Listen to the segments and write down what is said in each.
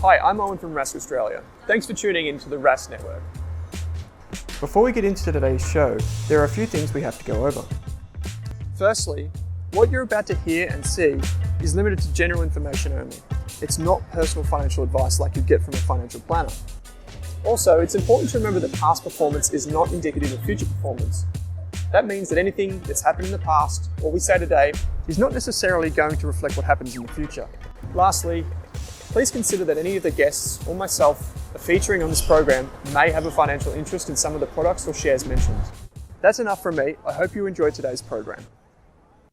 Hi, I'm Owen from Rask Australia. Thanks for tuning in to the Rask Network. Before we get into today's show, there are a few things we have to go over. Firstly, what you're about to hear and see is limited to general information only. It's not personal financial advice like you'd get from a financial planner. Also, it's important to remember that past performance is not indicative of future performance. That means that anything that's happened in the past, or we say today, is not necessarily going to reflect what happens in the future. Lastly, please consider that any of the guests or myself are featuring on this program may have a financial interest in some of the products or shares mentioned. That's enough from me. I hope you enjoyed today's program.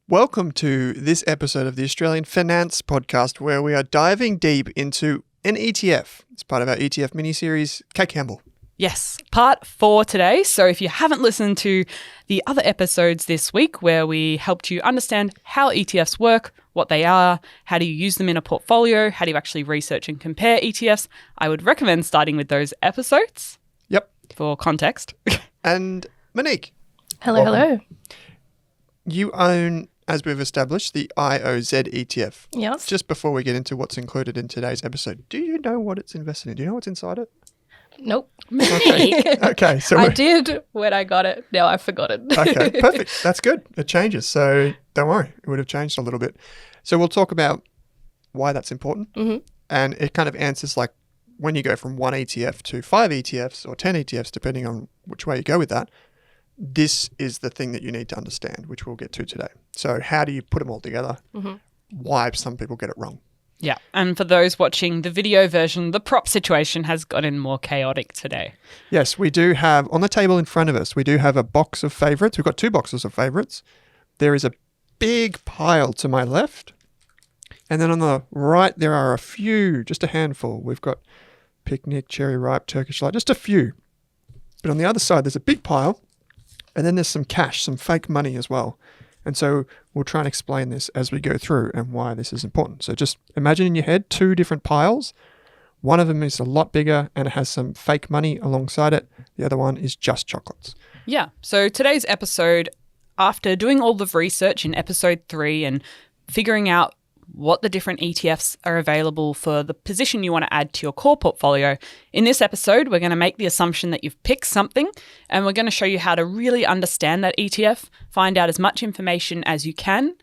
Welcome to this episode of the Australian Finance Podcast, where we are diving deep into an ETF. It's part of our ETF mini-series. Kate Campbell. Yes, part 4 today. So if you haven't listened to the other episodes this week where we helped you understand how ETFs work, what they are, how do you use them in a portfolio, how do you actually research and compare ETFs, I would recommend starting with those episodes. Yep. For context. And Monique. Hello. You own, as we've established, the IOZ ETF. Yes. Just before we get into what's included in today's episode, do you know what it's invested in? Do you know what's inside it? Nope. Okay. So I did when I got it. Now I've forgotten. Okay, perfect. That's good. It changes. So don't worry. It would have changed a little bit. So we'll talk about why that's important. Mm-hmm. And it kind of answers like when you go from one ETF to 5 ETFs or 10 ETFs, depending on which way you go with that, this is the thing that you need to understand, which we'll get to today. So how do you put them all together? Mm-hmm. Why some people get it wrong? Yeah. And for those watching the video version, the prop situation has gotten more chaotic today. Yes, we do have on the table in front of us, we do have a box of favourites. We've got 2 boxes of favourites. There is a big pile to my left. And then on the right, there are a few, just a handful. We've got Picnic, Cherry Ripe, Turkish Light, just a few. But on the other side, there's a big pile. And then there's some cash, some fake money as well. And so we'll try and explain this as we go through and why this is important. So just imagine in your head 2 different piles. One of them is a lot bigger and it has some fake money alongside it. The other one is just chocolates. Yeah. So today's episode, after doing all the research in episode 3 and figuring out what the different ETFs are available for the position you want to add to your core portfolio. In this episode, we're going to make the assumption that you've picked something and we're going to show you how to really understand that ETF, find out as much information as you can,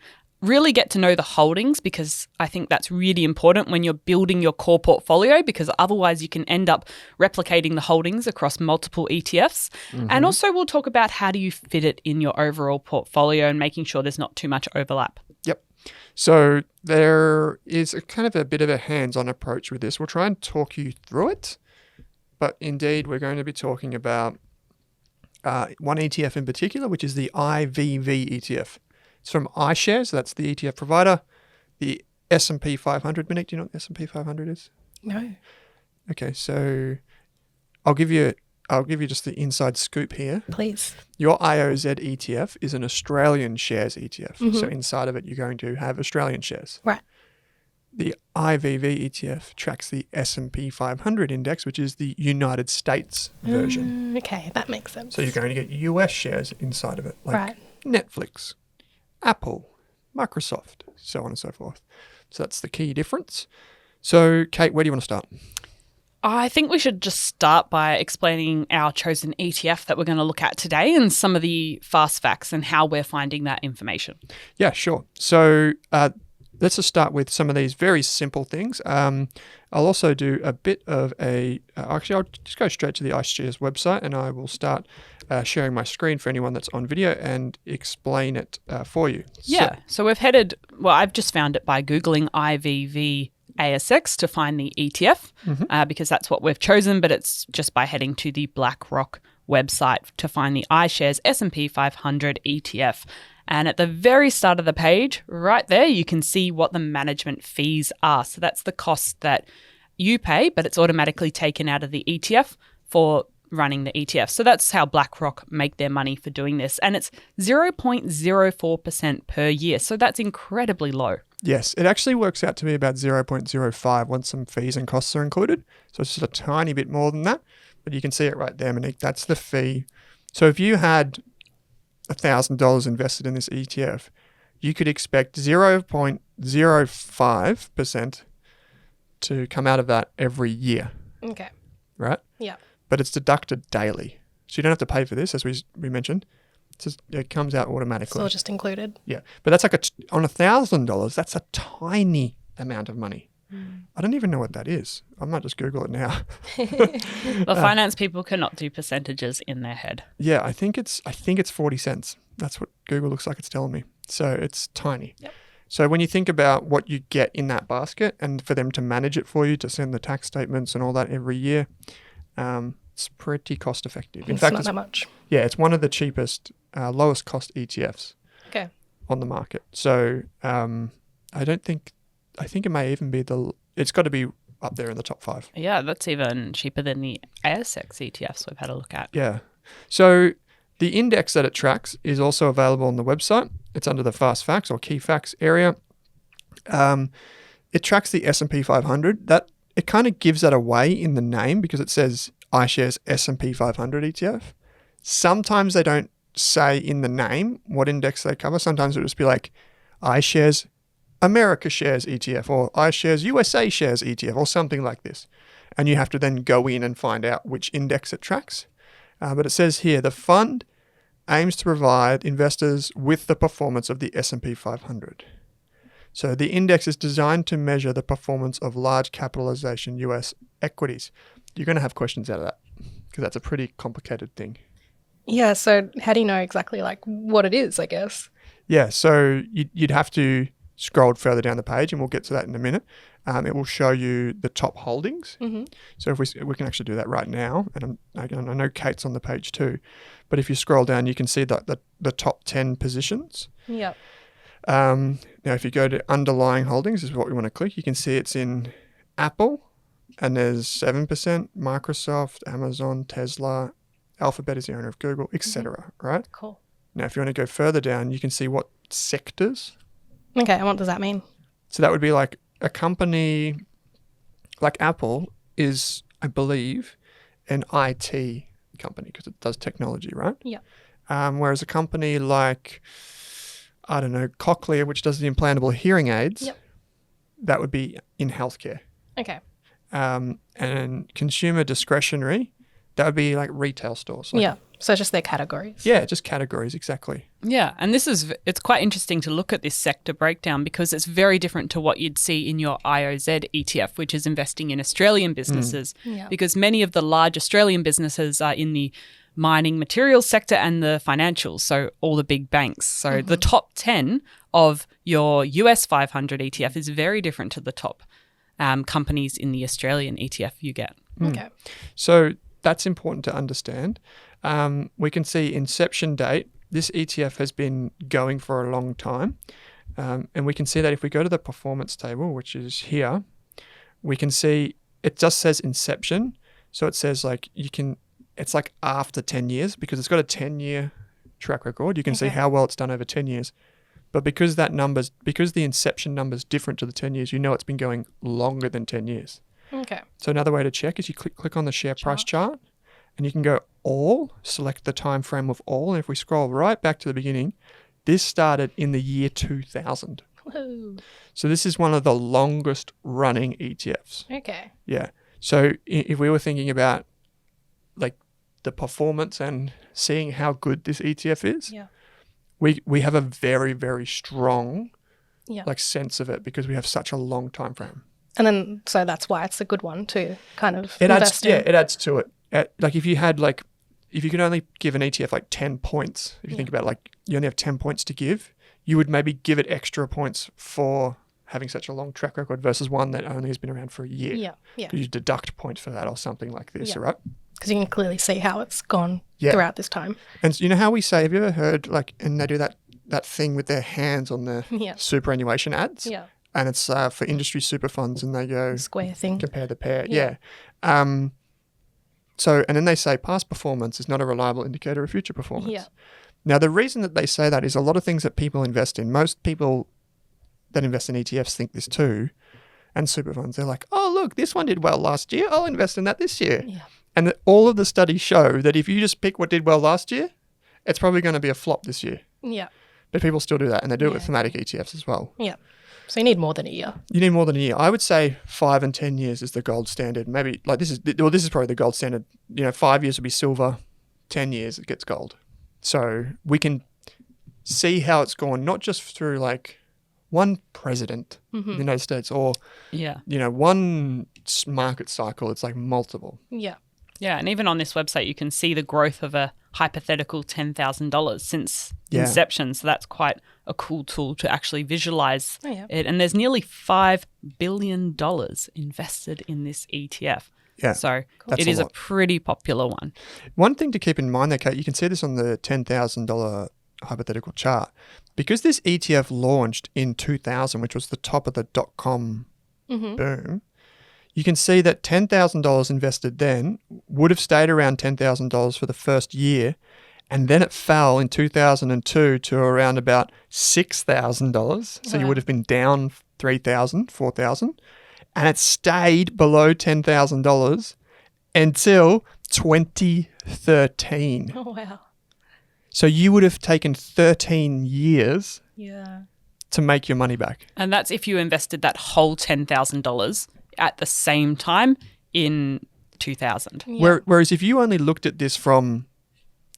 really get to know the holdings because I think that's really important when you're building your core portfolio because otherwise you can end up replicating the holdings across multiple ETFs. Mm-hmm. And also we'll talk about how do you fit it in your overall portfolio and making sure there's not too much overlap. Yep. So there is a kind of a bit of a hands-on approach with this. We'll try and talk you through it, but indeed we're going to be talking about one ETF in particular, which is the Ivv Etf. It's from iShares, that's the ETF provider. The S&P 500. Monique, do you know what the S&P 500 is? No. Okay, so I'll give you just the inside scoop here. Please. Your IOZ ETF is an Australian shares ETF. Mm-hmm. So inside of it, you're going to have Australian shares. Right. The Ivv ETF tracks the S&P 500 index, which is the United States version. Okay, that makes sense. So you're going to get US shares inside of it, like Netflix, Apple, Microsoft, so on and so forth. So that's the key difference. So Kate, where do you want to start? I think we should just start by explaining our chosen ETF that we're going to look at today and some of the fast facts and how we're finding that information. Yeah, sure. So let's just start with some of these very simple things. I'll also do a bit of actually, I'll just go straight to the iShares website and I will start sharing my screen for anyone that's on video and explain it for you. Yeah. So we've I've just found it by Googling Ivv ASX to find the ETF because that's what we've chosen, but it's just by heading to the BlackRock website to find the iShares S&P 500 ETF. And at the very start of the page, right there, you can see what the management fees are. So that's the cost that you pay, but it's automatically taken out of the ETF for running the ETF. So that's how BlackRock make their money for doing this. And it's 0.04% per year. So that's incredibly low. Yes, it actually works out to be about 0.05 once some fees and costs are included. So it's just a tiny bit more than that. But you can see it right there, Monique. That's the fee. So if you had $1,000 invested in this ETF, you could expect 0.05% to come out of that every year, Okay. right? Yeah. But it's deducted daily. So you don't have to pay for this, as we mentioned. It comes out automatically. It's all just included. Yeah. But that's like on $1,000, that's a tiny amount of money. I don't even know what that is. I might just Google it now. The finance people cannot do percentages in their head. Yeah, I think it's 40 cents. That's what Google looks like it's telling me. So it's tiny. Yep. So when you think about what you get in that basket and for them to manage it for you, to send the tax statements and all that every year, it's pretty cost effective. In fact, not that much. Yeah, it's one of the cheapest, lowest cost ETFs Okay. on the market. So I think it may even be it's got to be up there in the top 5. Yeah, that's even cheaper than the ASX ETFs we've had a look at. Yeah. So the index that it tracks is also available on the website. It's under the fast facts or key facts area. It tracks the S&P 500. That it kind of gives that away in the name because it says iShares S&P 500 ETF. Sometimes they don't say in the name what index they cover. Sometimes it'll just be like iShares America Shares ETF or iShares USA Shares ETF or something like this. And you have to then go in and find out which index it tracks. But it says here, the fund aims to provide investors with the performance of the S&P 500. So the index is designed to measure the performance of large capitalization US equities. You're going to have questions out of that because that's a pretty complicated thing. Yeah. So how do you know exactly like what it is, I guess? Yeah. So you'd have to scroll further down the page, and we'll get to that in a minute. It will show you the top holdings. Mm-hmm. So if we can actually do that right now, and I know Kate's on the page too, but if you scroll down, you can see the top 10 positions. Yep. Now, if you go to underlying holdings, is what we want to click. You can see it's in Apple, and there's 7%, Microsoft, Amazon, Tesla, Alphabet is the owner of Google, etc. Right? Cool. Now, if you want to go further down, you can see what sectors. Okay. And what does that mean? So that would be like a company like Apple is, I believe, an IT company because it does technology, right? Yeah. Whereas a company like, I don't know, Cochlear, which does the implantable hearing aids, Yep. that would be in healthcare. Okay. And consumer discretionary, that would be like retail stores. Like, Yeah. So just their categories. Yeah, just categories, exactly. Yeah, and it's quite interesting to look at this sector breakdown because it's very different to what you'd see in your IOZ ETF, which is investing in Australian businesses. Yeah. Because many of the large Australian businesses are in the mining materials sector and the financials, so all the big banks. So the top 10 of your US 500 ETF is very different to the top companies in the Australian ETF you get. Okay. So that's important to understand. We can see Inception Date. This ETF has been going for a long time. And we can see that if we go to the performance table, which is here, we can see it just says Inception. So it says like it's like after 10 years because it's got a 10-year track record. You can see how well it's done over 10 years. But because the Inception number's different to the 10 years, you know it's been going longer than 10 years. Okay. So another way to check is you click on the share price chart. And you can go all, select the time frame of all. And if we scroll right back to the beginning, this started in the year 2000. Whoa. So this is one of the longest running ETFs. Okay. Yeah. So if we were thinking about like the performance and seeing how good this ETF is, Yeah. we have a very, very strong Yeah. like sense of it because we have such a long time frame. And then so that's why it's a good one to kind of It invest in. adds to it. Like if you could only give an ETF like 10 points, if you think about like you only have 10 points to give, you would maybe give it extra points for having such a long track record versus one that only has been around for a year. Yeah. Yeah. You deduct points for that or something like this, right? Because you can clearly see how it's gone Yeah. throughout this time. And you know how we say, have you ever heard like, and they do that thing with their hands on the Yeah. superannuation ads? Yeah. And it's for industry super funds and they go Square thing. compare the pair. Yeah. Yeah. So, and then they say past performance is not a reliable indicator of future performance. Yeah. Now, the reason that they say that is a lot of things that people invest in, most people that invest in ETFs think this too, and super funds, they're like, oh, look, this one did well last year. I'll invest in that this year. Yeah. And all of the studies show that if you just pick what did well last year, it's probably going to be a flop this year. Yeah. But people still do that, and they do it with thematic ETFs as well. Yeah. So you need more than a year. You need more than a year. I would say 5 and 10 years is the gold standard. Maybe like this is probably the gold standard. 5 years would be silver, 10 years it gets gold. So we can see how it's gone, not just through like one president in the United States or one market cycle. It's like multiple. Yeah. Yeah, and even on this website, you can see the growth of a hypothetical $10,000 since inception. So that's quite a cool tool to actually visualize it. And there's nearly $5 billion invested in this ETF. Yeah, so that's it is a lot. pretty popular one. One thing to keep in mind, though, Kate, you can see this on the $10,000 hypothetical chart. Because this ETF launched in 2000, which was the top of the dot-com boom, you can see that $10,000 invested then would have stayed around $10,000 for the first year, and then it fell in 2002 to around about $6,000. So you would have been down $3,000, $4,000, and it stayed below $10,000 until 2013. Oh, wow. So you would have taken 13 years Yeah. to make your money back. And that's if you invested that whole $10,000 at the same time in 2000. Yeah. Whereas if you only looked at this from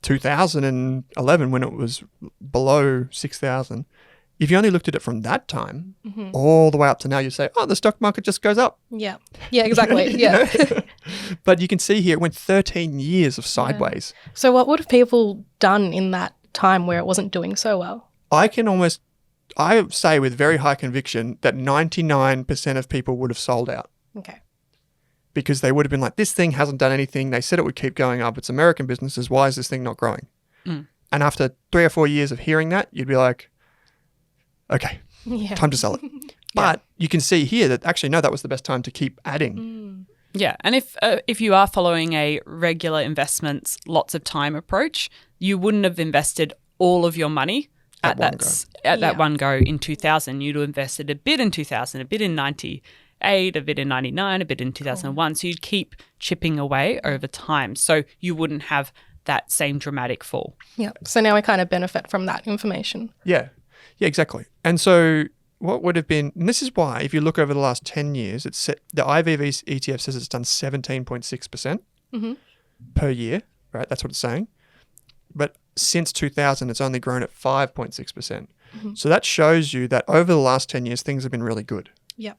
2011 when it was below 6,000, if you only looked at it from that time all the way up to now, you say, oh, the stock market just goes up. Yeah. Yeah, exactly. Yeah. But you can see here it went 13 years of sideways. So what would have people done in that time where it wasn't doing so well? I say with very high conviction that 99% of people would have sold out. Okay. Because they would have been like, this thing hasn't done anything. They said it would keep going up. It's American businesses. Why is this thing not growing? And after 3 or 4 years of hearing that, you'd be like, okay, time to sell it. But you can see here that actually, no, that was the best time to keep adding. Yeah, and if you are following a regular investments, lots of time approach, you wouldn't have invested all of your money at that one go in 2000. You'd have invested a bit in 2000, a bit in 98, a bit in 99, a bit in 2001. So you'd keep chipping away over time. So you wouldn't have that same dramatic fall. Yeah. So now we kind of benefit from that information. Yeah. Yeah, exactly. And so what would have been, and this is why, if you look over the last 10 years, it's the Ivv Etf says it's done 17.6% per year, right? That's what it's saying. But since 2000, it's only grown at 5.6%. So that shows you that over the last 10 years, things have been really good. Yeah.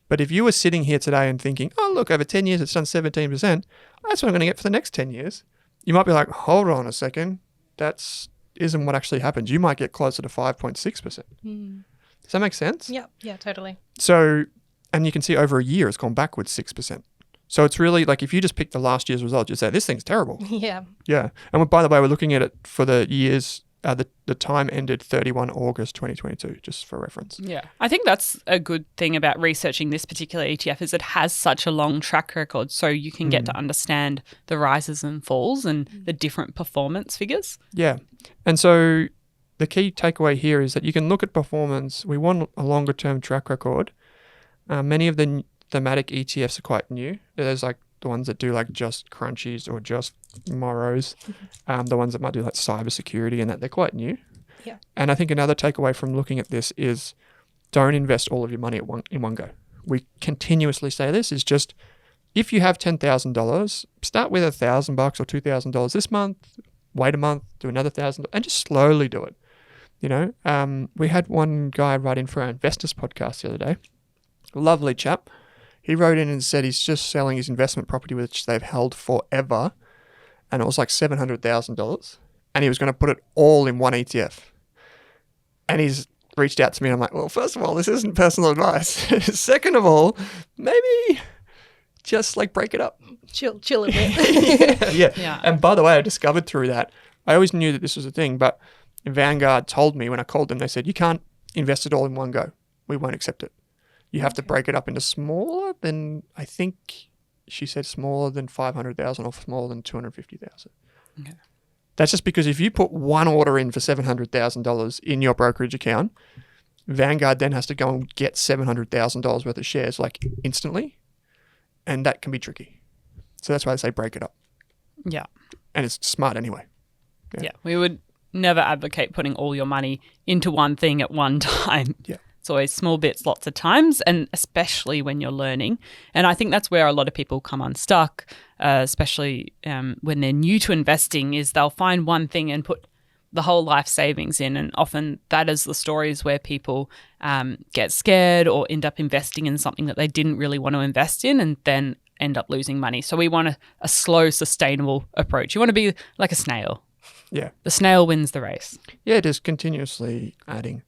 But if you were sitting here today and thinking, oh, look, over 10 years, it's done 17%, that's what I'm going to get for the next 10 years. You might be like, hold on a second. That isn't what actually happens. You might get closer to 5.6%. Does that make sense? Yeah. Yeah, totally. So, and you can see over a year, it's gone backwards 6%. So it's really like if you just pick the last year's results, you say, this thing's terrible. Yeah. Yeah. And by the way, we're looking at it for the years, the time ended 31 August 2022, just for reference. Yeah. I think that's a good thing about researching this particular ETF is it has such a long track record, so you can get to understand the rises and falls and the different performance figures. Yeah. And so the key takeaway here is that you can look at performance. We want a longer term track record. Many of the thematic ETFs are quite new. There's like the ones that do like just crunchies or just Morrows, the ones that might do like cybersecurity and that, they're quite new. Yeah. And I think another takeaway from looking at this is don't invest all of your money in one go. We continuously say this is just, if you have $10,000, start with $1,000 or $2,000 this month, wait a month, do another $1,000 and just slowly do it. You know, we had one guy write in for our investors podcast the other day, lovely chap. He wrote in and said he's just selling his investment property, which they've held forever. And it was like $700,000. And he was going to put it all in one ETF. And he's reached out to me and I'm like, well, first of all, this isn't personal advice. Second of all, maybe just like break it up. Chill a bit. Yeah. And by the way, I discovered through that, I always knew that this was a thing, but Vanguard told me when I called them, they said, you can't invest it all in one go. We won't accept it. You have to break it up into smaller than, I think she said smaller than 500,000 or smaller than 250,000. Okay. That's just because if you put one order in for $700,000 in your brokerage account, Vanguard then has to go and get $700,000 worth of shares like instantly. And that can be tricky. So that's why I say break it up. Yeah. And it's smart anyway. Yeah. We would never advocate putting all your money into one thing at one time. Yeah. It's always small bits, lots of times, and especially when you're learning. And I think that's where a lot of people come unstuck, especially when they're new to investing, is they'll find one thing and put the whole life savings in. And often that is the stories where people get scared or end up investing in something that they didn't really want to invest in and then end up losing money. So we want a slow, sustainable approach. You want to be like a snail. Yeah. The snail wins the race. Yeah, it is continuously adding.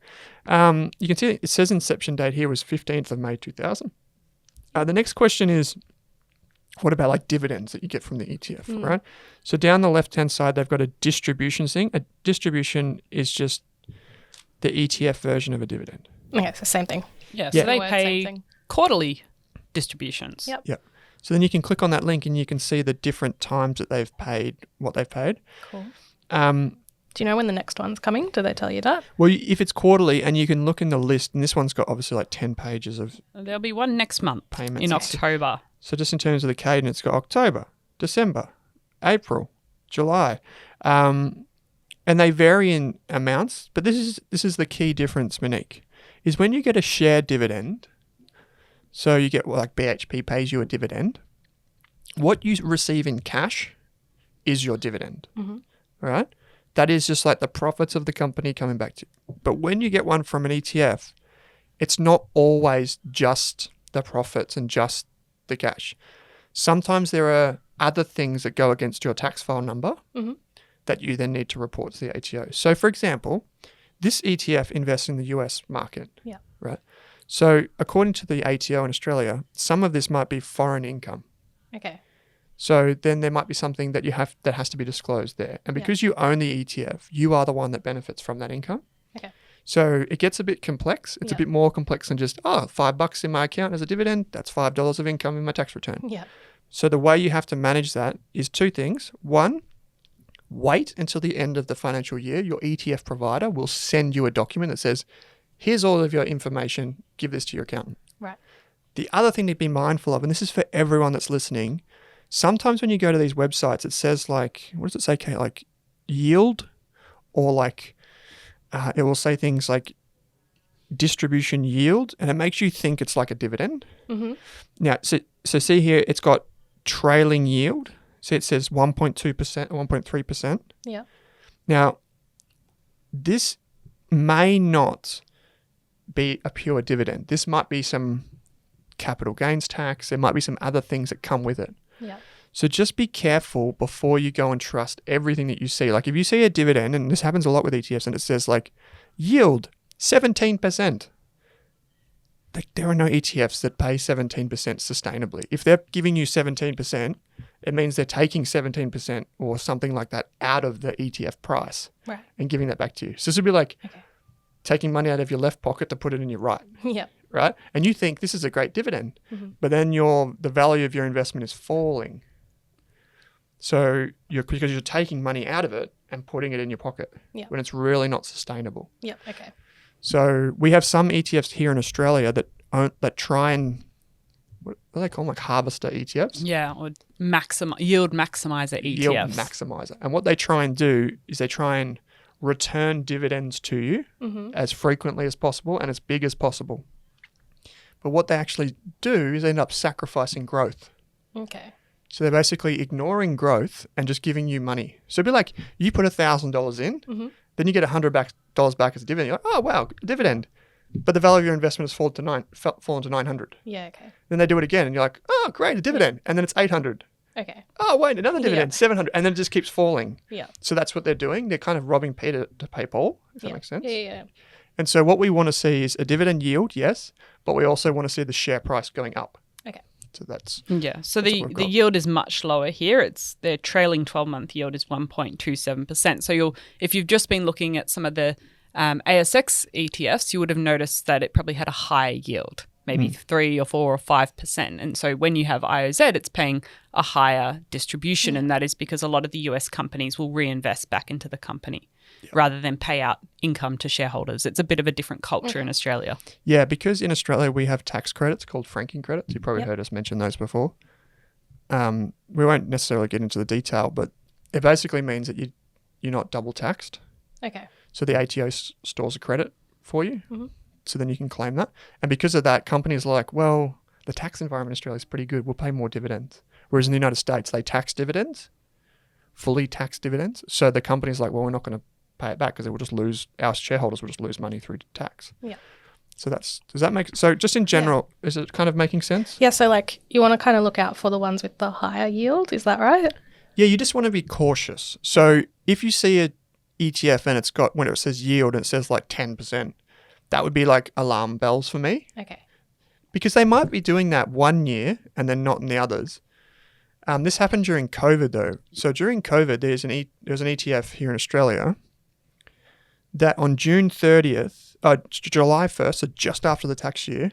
You can see it says inception date here was 15th of May 2000. The next question is, what about like dividends that you get from the ETF, right? So down the left-hand side, they've got a distribution thing. A distribution is just the ETF version of a dividend. Okay, so same thing. Yeah, Yeah. so they Word, same pay thing. quarterly distributions. Yep. Yep. So then you can click on that link and you can see the different times that they've paid, what they've paid. Cool. Um, Do you know when the next one's coming? Do they tell you that? well, if it's quarterly, and you can look in the list, and this one's got obviously like 10 pages of There'll be one next month payments. in October. So just in terms of the cadence, it's got October, December, April, July, and they vary in amounts. But this is the key difference, Monique, is when you get a shared dividend. So you get like BHP pays you a dividend. What you receive in cash is your dividend, right? That is just like the profits of the company coming back to you. But when you get one from an ETF, it's not always just the profits and just the cash. Sometimes there are other things that go against your tax file number that you then need to report to the ATO. So for example, this ETF invests in the US market, Yeah. right? So according to the ATO in Australia, some of this might be foreign income. Okay. So then there might be something that that has to be disclosed there. And because you own the ETF, you are the one that benefits from that income. Okay. So it gets a bit complex. It's a Yeah. bit more complex than just, $5 in my account as a dividend. That's $5 of income in my tax return. Yeah. So the way you have to manage that is two things. One, wait until the end of the financial year. Your ETF provider will send you a document that says, here's all of your information. Give this to your accountant. Right. The other thing to be mindful of, and this is for everyone that's listening, sometimes when you go to these websites, it says like, what does it say, Kate? Like yield, or like, it will say things like distribution yield, and it makes you think it's like a dividend. Now, so see here, it's got trailing yield. See, it says 1.2%, 1.3%. Yeah. Now, this may not be a pure dividend. This might be some capital gains tax. There might be some other things that come with it. Yeah. So just be careful before you go and trust everything that you see. Like if you see a dividend, and this happens a lot with ETFs, and it says like yield 17%. Like there are no ETFs that pay 17% sustainably. If they're giving you 17%, it means they're taking 17% or something like that out of the ETF price Right. and giving that back to you. So this would be like Okay. taking money out of your left pocket to put it in your right. Yeah. Right? And you think this is a great dividend, but then the value of your investment is falling. So because you're taking money out of it and putting it in your pocket Yeah. when it's really not sustainable. Yeah. Okay. So we have some ETFs here in Australia that try and, what do they call them, like harvester ETFs? Yeah, or yield maximizer ETFs. Yield maximizer. And what they try and do is they try and return dividends to you as frequently as possible and as big as possible. But what they actually do is they end up sacrificing growth. Okay. So they're basically ignoring growth and just giving you money. So it'd be like you put $1,000 in, then you get $100 back as a dividend. You're like, oh wow, dividend. But the value of your investment has fallen to 900. Yeah. Okay. Then they do it again, and you're like, oh great, a dividend, and then it's 800. Okay. Oh wait, another dividend, Yeah. 700, and then it just keeps falling. Yeah. So that's what they're doing. They're kind of robbing Peter to pay Paul, if that Yeah. makes sense. Yeah. Yeah. And so what we want to see is a dividend yield, yes, but we also want to see the share price going up. Okay. So that's Yeah, so That's the what we've got. yield is much lower here. Their trailing 12-month yield is 1.27%. So if you've just been looking at some of the ASX ETFs, you would have noticed that it probably had a high yield, maybe 3 or 4 or 5%. And so when you have IOZ, it's paying a higher distribution, and that is because a lot of the US companies will reinvest back into the company rather than pay out income to shareholders. It's a bit of a different culture in Australia. Yeah, because in Australia we have tax credits called franking credits. You probably heard us mention those before. We won't necessarily get into the detail, but it basically means that you're not double taxed. Okay. So the ATO stores a credit for you. So then you can claim that. And because of that, companies are like, well, the tax environment in Australia is pretty good. We'll pay more dividends. Whereas in the United States, they tax dividends, fully tax dividends. So the company's like, well, we're not going to pay it back because our shareholders will just lose money through tax. Yeah. So does that make, so just in general, is it kind of making sense? Yeah, so like you want to kind of look out for the ones with the higher yield, is that right? Yeah, you just want to be cautious. So if you see a ETF and it's got, when it says yield and it says like 10%, that would be like alarm bells for me. Okay. Because they might be doing that one year and then not in the others. This happened during COVID though. So during COVID, there was an ETF here in Australia that on July 1st, so just after the tax year,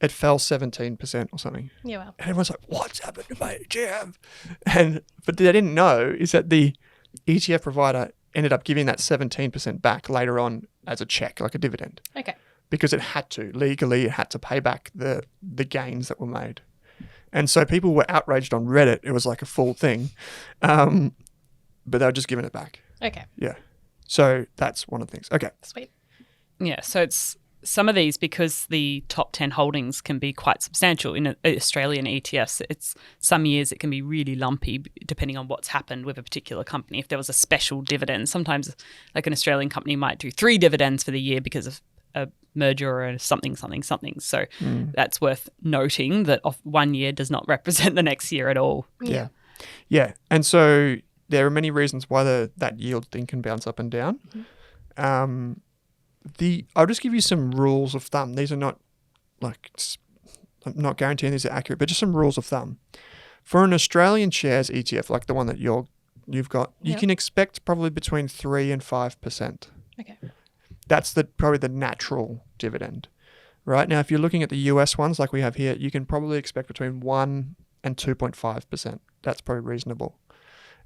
it fell 17% or something. Yeah, well. And everyone's like, what's happened to my ETF? But they didn't know is that the ETF provider ended up giving that 17% back later on as a check, like a dividend. Okay. Because it had to. Legally, it had to pay back the gains that were made. And so people were outraged on Reddit. It was like a full thing. But they were just giving it back. Okay. Yeah. So that's one of the things. Okay. Sweet. Yeah, so it's some of these, because the top 10 holdings can be quite substantial in Australian ETFs. It's some years it can be really lumpy depending on what's happened with a particular company. If there was a special dividend, sometimes like an Australian company might do 3 dividends for the year because of a merger or something. So that's worth noting that 1 year does not represent the next year at all. Yeah. Yeah. And so there are many reasons why that yield thing can bounce up and down. Mm-hmm. I'll just give you some rules of thumb. These are not I'm not guaranteeing these are accurate, but just some rules of thumb. For an Australian shares ETF, like the one that you've got, you can expect probably between 3 and 5%. Okay. That's probably the natural dividend. Right now, if you're looking at the US ones like we have here, you can probably expect between 1 and 2.5%. That's probably reasonable.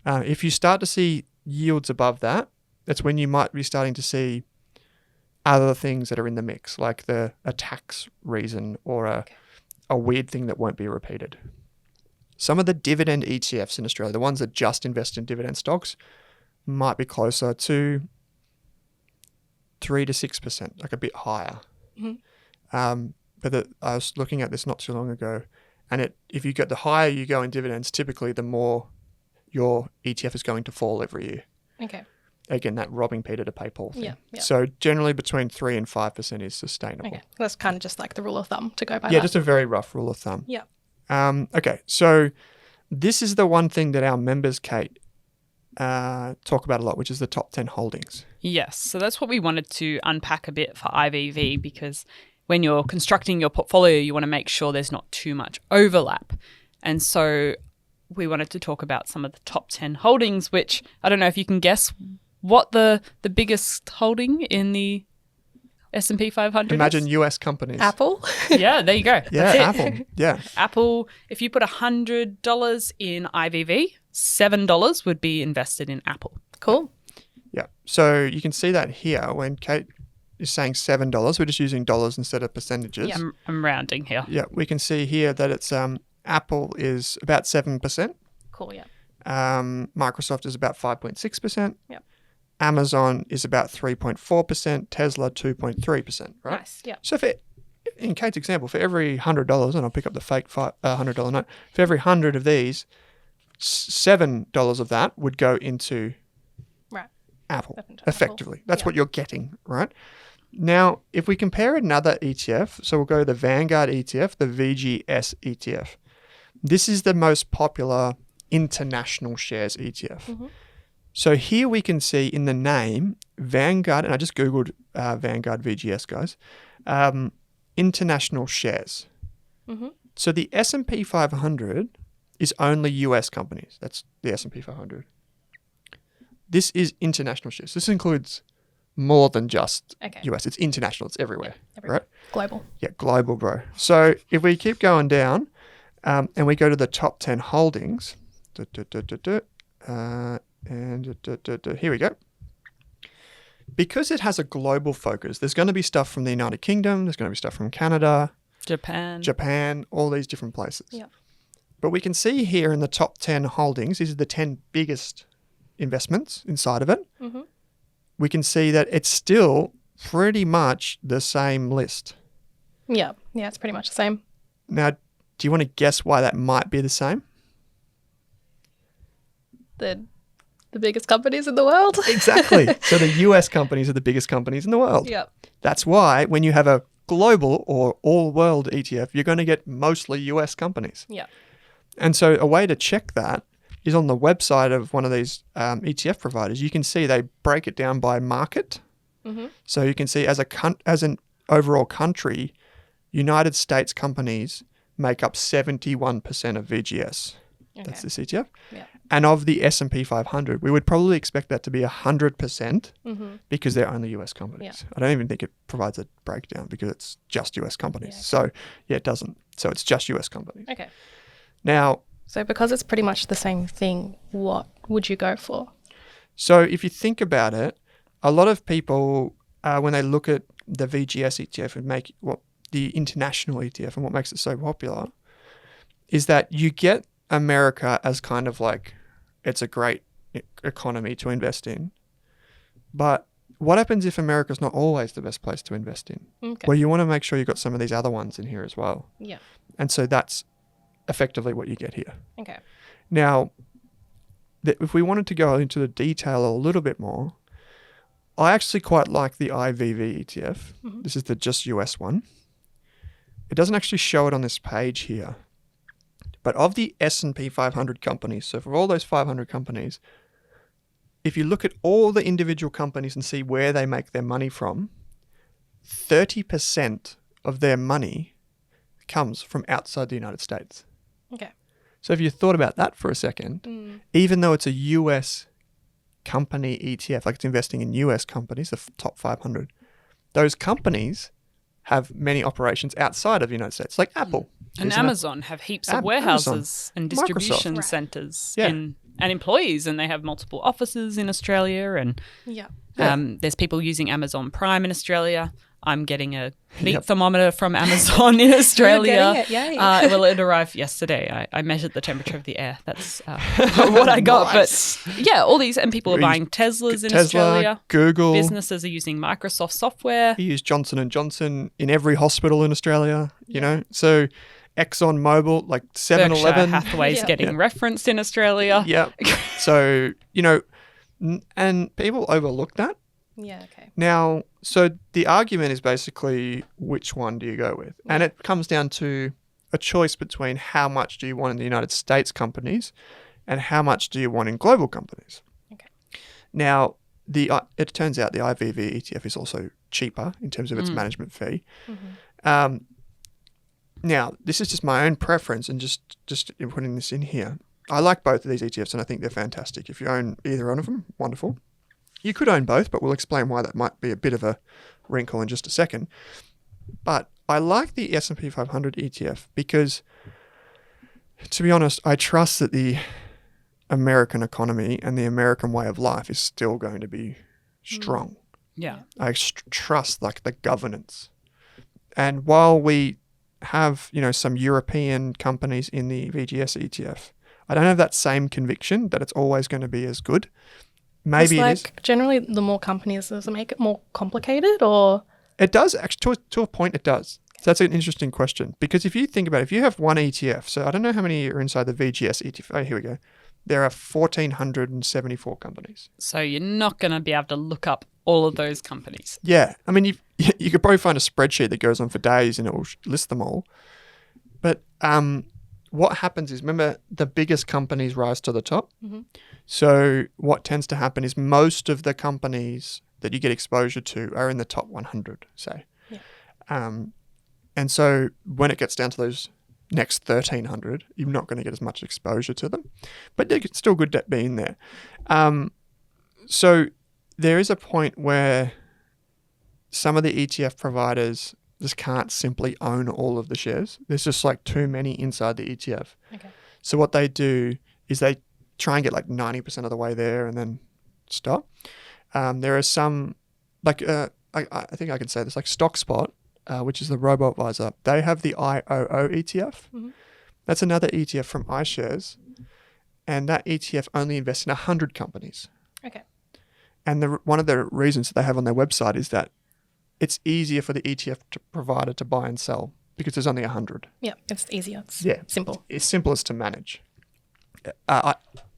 If you start to see yields above that, that's when you might be starting to see other things that are in the mix, like a tax reason or a weird thing that won't be repeated. Some of the dividend ETFs in Australia, the ones that just invest in dividend stocks, might be closer to 3 to 6%, like a bit higher. Mm-hmm. But I was looking at this not too long ago, and if you get the higher you go in dividends, typically the more your ETF is going to fall every year. Okay. Again, that robbing Peter to pay Paul thing. Yeah. So generally between 3 and 5% is sustainable. Okay. That's kind of just like the rule of thumb to go by. Yeah, just a very rough rule of thumb. Yeah. Okay, so this is the one thing that our members, Kate, talk about a lot, which is the top 10 holdings. Yes, so that's what we wanted to unpack a bit for IVV, because when you're constructing your portfolio, you want to make sure there's not too much overlap. And so we wanted to talk about some of the top 10 holdings, which I don't know if you can guess what the biggest holding in the S&P 500 Imagine is. US companies. Apple. Yeah, there you go. Yeah, That's it. Apple. Yeah. Apple, if you put $100 in IVV, $7 would be invested in Apple. Cool. Yeah. So you can see that here when Kate is saying $7. We're just using dollars instead of percentages. Yeah, I'm rounding here. Yeah. We can see here that it's Apple is about 7%. Cool, yeah. Microsoft is about 5.6%. Yep. Amazon is about 3.4%. Tesla 2.3%. Right. Nice. Yeah. So in Kate's example, for every $100, and I'll pick up the fake $100 note, for every 100 of these, $7 of that would go into Apple, effectively. That's what you're getting, right? Now, if we compare another ETF, so we'll go to the Vanguard Etf, the Vts Etf. This is the most popular international shares ETF. Mm-hmm. So here we can see in the name Vanguard, and I just Googled Vanguard VGS, guys, international shares. Mm-hmm. So the S&P 500 is only US companies. That's the S&P 500. This is international shares. This includes more than just US. It's international. It's everywhere. Right? Global. Yeah, global, bro. So if we keep going down and we go to the top 10 holdings, here we go. Because it has a global focus, there's going to be stuff from the United Kingdom, there's going to be stuff from Canada, Japan, all these different places. Yeah. But we can see here in the top 10 holdings, these are the 10 biggest investments inside of it. Mm-hmm. We can see that it's still pretty much the same list. Yeah. Yeah, it's pretty much the same. Now, do you want to guess why that might be the same? The biggest companies in the world. Exactly. So the US companies are the biggest companies in the world. Yep. That's why when you have a global or all-world ETF, you're going to get mostly US companies. Yeah. And so a way to check that is on the website of one of these ETF providers. You can see they break it down by market. Mm-hmm. So you can see as an overall country, United States companies make up 71% of VGS. That's this ETF. Yeah. And of the S&P 500, we would probably expect that to be 100% because they're only US companies. Yeah. I don't even think it provides a breakdown because it's just US companies. Yeah. So, yeah, it doesn't. So it's just US companies. Okay. Now, So because it's pretty much the same thing, what would you go for? so if you think about it, a lot of people, when they look at the VGS ETF and make the international ETF and what makes it so popular is that you get America as kind of like it's a great economy to invest in. But what happens if America's not always the best place to invest in? Okay. Well, you want to make sure you've got some of these other ones in here as well. Yeah. And so that's effectively what you get here. Okay. Now, if we wanted to go into the detail a little bit more, I actually quite like the Ivv Etf. This is the just US one. It doesn't actually show it on this page here. But of the S&P 500 companies, so for all those 500 companies, if you look at all the individual companies and see where they make their money from, 30% of their money comes from outside the United States. Okay. So if you thought about that for a second, even though it's a US company ETF, like it's investing in US companies, the top 500, those companies have many operations outside of the United States, like Apple. And Amazon have heaps of warehouses and distribution Microsoft. centers Yeah. and employees, and they have multiple offices in Australia. And Yeah. there's people using Amazon Prime in Australia. I'm getting a heat Yep. thermometer from Amazon in Australia. You're getting it, yay. Well, it arrived yesterday. I measured the temperature of the air. That's what I got. Nice. But yeah, all these, and people are You buying Teslas in Tesla, Australia. Google. Businesses are using Microsoft software. You use Johnson & Johnson in every hospital in Australia, you know. So ExxonMobil, like 7-Eleven. Berkshire Hathaway's Yeah. getting referenced in Australia. Yeah. So, you know, and people overlook that. Yeah. Okay. Now, so the argument is basically which one do you go with? And it comes down to a choice between how much do you want in the United States companies and how much do you want in global companies. Okay. Now, it turns out the Ivv ETF is also cheaper in terms of its management fee. Now, this is just my own preference and just putting this in here. I like both of these ETFs and I think they're fantastic. If you own either one of them, wonderful. You could own both, but we'll explain why that might be a bit of a wrinkle in just a second. But I like the S&P 500 ETF because, to be honest, I trust that the American economy and the American way of life is still going to be strong. Yeah. I trust like the governance. And while we have, you know, some European companies in the VGS ETF, I don't have that same conviction that it's always going to be as good. Maybe It's it is. like generally the more companies, does it make it more complicated or? It does, actually, to a point, it does. So that's an interesting question. Because if you think about it, if you have one ETF, so I don't know how many are inside the VGS ETF. Oh, here we go. There are 1,474 companies. So you're not going to be able to look up all of those companies. Yeah. I mean, you could probably find a spreadsheet that goes on for days and it will list them all. But what happens is, remember, the biggest companies rise to the top. So what tends to happen is most of the companies that you get exposure to are in the top 100, say. Yeah. And so when it gets down to those next 1,300, you're not going to get as much exposure to them. But they're still good at being there. So there is a point where some of the ETF providers just can't simply own all of the shares. There's just like too many inside the ETF. Okay. So what they do is they try and get like 90% of the way there and then stop. There are some, like I think I can say this, like StockSpot, which is the robo-advisor. They have the IOO ETF. That's another ETF from iShares. And that ETF only invests in 100 companies. Okay. And one of the reasons that they have on their website is that it's easier for the ETF provider to buy and sell because there's only 100. Yeah, it's easier. It's Yeah. simple. It's simplest to manage.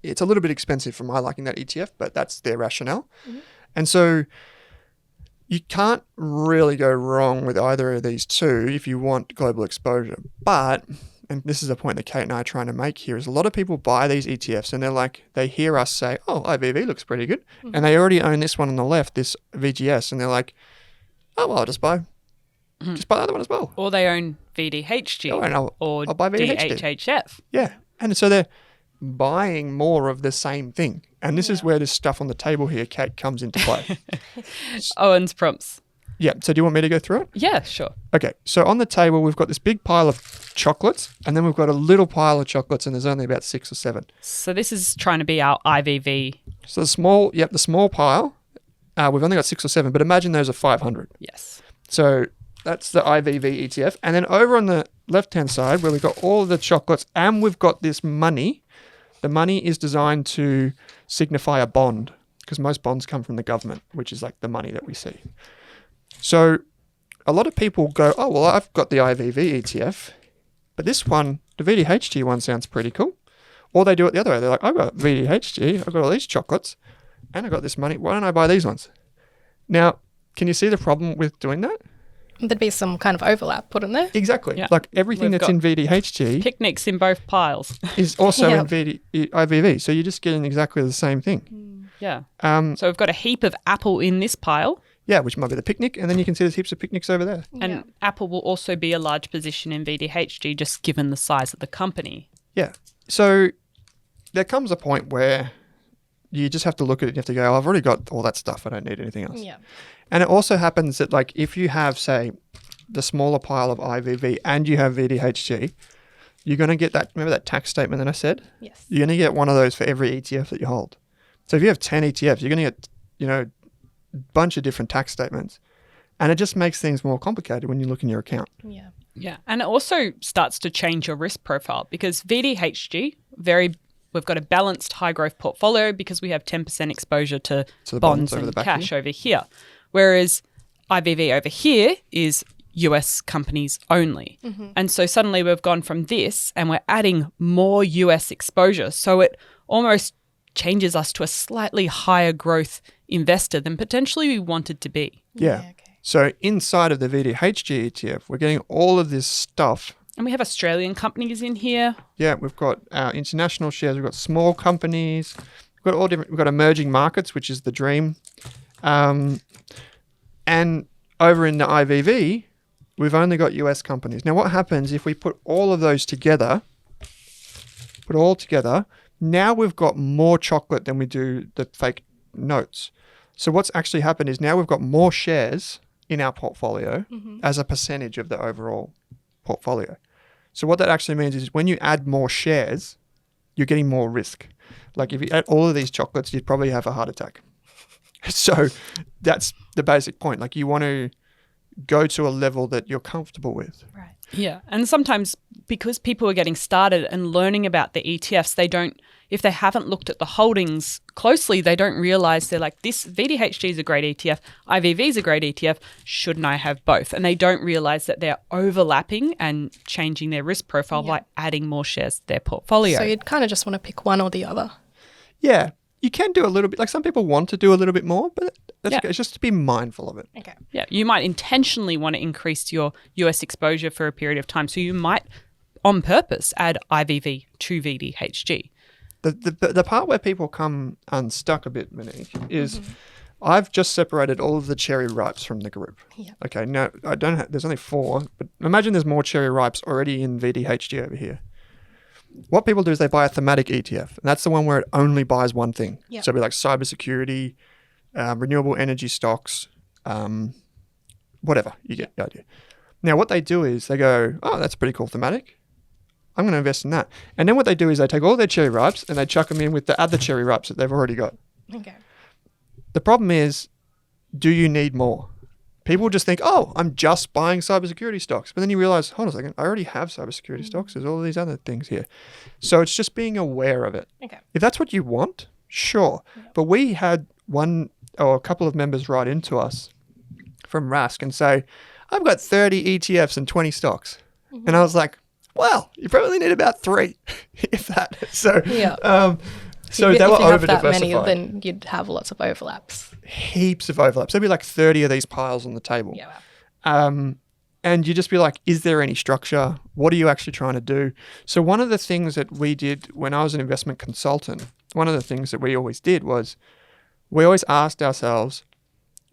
It's a little bit expensive for my liking, that ETF, but that's their rationale. And so you can't really go wrong with either of these two if you want global exposure. But, and this is a point that Kate and I are trying to make here, is a lot of people buy these ETFs and they're like, they hear us say, oh, IVV looks pretty good. And they already own this one on the left, this VGS, and they're like, oh, well, I'll just buy the other one as well. Or they own VDHG Oh, and or I'll buy VDHG. DHHF. Yeah. And so they're buying more of the same thing. And this is where this stuff on the table here, Kate, comes into play. Owen's prompts. Yeah. So do you want me to go through it? Yeah, sure. Okay. So on the table, we've got this big pile of chocolates, and then we've got a little pile of chocolates, and there's only about 6 or 7. So this is trying to be our IVV. So the small pile, we've only got 6 or 7, but imagine those are 500. Yes. So that's the IVV ETF. And then over on the left-hand side, where we've got all of the chocolates, and we've got this money. The money is designed to signify a bond, because most bonds come from the government, which is like the money that we see. So a lot of people go, oh, well, I've got the IVV ETF, but this one, the VDHG one, sounds pretty cool. Or they do it the other way. They're like, I've got VDHG, I've got all these chocolates, and I've got this money. Why don't I buy these ones? Now, can you see the problem with doing that? There'd be some kind of overlap put in there. Exactly. Yeah. Like everything We've that's in got VDHG Picnics in both piles. is also in Yep. IVV. So you're just getting exactly the same thing. Yeah. Um, So we've got a heap of Apple in this pile, yeah, which might be the picnic. And then you can see there's heaps of picnics over there. and Apple will also be a large position in VDHG just given the size of the company. Yeah. So there comes a point where you just have to look at it and you have to go, oh, I've already got all that stuff. I don't need anything else. Yeah. And it also happens that, like, if you have, say, the smaller pile of IVV and you have VDHG, you're going to get that, remember that tax statement that I said? Yes. You're going to get one of those for every ETF that you hold. So if you have 10 ETFs, you're going to get, a bunch of different tax statements. And it just makes things more complicated when you look in your account. Yeah. Yeah. And it also starts to change your risk profile because VDHG, we've got a balanced high growth portfolio because we have 10% exposure to the bonds over the and back cash here. over here. Whereas IVV over here is US companies only. And so suddenly we've gone from this and we're adding more US exposure. So it almost changes us to a slightly higher growth investor than potentially we wanted to be. Yeah. Okay. So inside of the VDHG ETF, we're getting all of this stuff. And we have Australian companies in here. Yeah, we've got our international shares, we've got small companies, we've got all different, we've got emerging markets, which is the dream. And over in the IVV, we've only got US companies. Now, what happens if we put all of those together, now we've got more chocolate than we do the fake notes. So what's actually happened is now we've got more shares in our portfolio as a percentage of the overall portfolio. So what that actually means is when you add more shares, you're getting more risk. Like if you add all of these chocolates, you'd probably have a heart attack. So that's the basic point. Like you want to go to a level that you're comfortable with. Right. Yeah. And sometimes because people are getting started and learning about the ETFs, if they haven't looked at the holdings closely, they don't realize they're like, this VDHG is a great ETF, IVV is a great ETF, shouldn't I have both? And they don't realize that they're overlapping and changing their risk profile by adding more shares to their portfolio. So you'd kind of just want to pick one or the other. Yeah. You can do a little bit, like some people want to do a little bit more, but that's Yeah. okay. It's just to be mindful of it. Okay. Yeah, you might intentionally want to increase your US exposure for a period of time. So you might, on purpose, add IVV to VDHG. The part where people come unstuck a bit, Monique, is I've just separated all of the cherry ripes from the group. Yeah. Okay, no, I don't have, there's only 4, but imagine there's more cherry ripes already in VDHG over here. What people do is they buy a thematic ETF, and that's the one where it only buys one thing. Yep. So it'll be like cybersecurity, renewable energy stocks, whatever. You get the idea. Now, what they do is they go, oh, that's pretty cool thematic. I'm going to invest in that. And then what they do is they take all their cherry ripes and they chuck them in with the other cherry ripes that they've already got. Okay. The problem is, do you need more? People just think, oh, I'm just buying cybersecurity stocks. But then you realize, hold on a second, I already have cybersecurity stocks. There's all of these other things here. So it's just being aware of it. Okay. If that's what you want, sure. But we had a couple of members write into us from Rask and say, I've got 30 ETFs and 20 stocks. And I was like, well, you probably need about 3, if that. So, so they were if you have that over-diversified. many, then you'd have lots of overlaps. Heaps of overlaps. There'd be like 30 of these piles on the table. Yeah. Wow. And you just be like, is there any structure? What are you actually trying to do? So one of the things that we did when I was an investment consultant, one of the things that we always did was we always asked ourselves,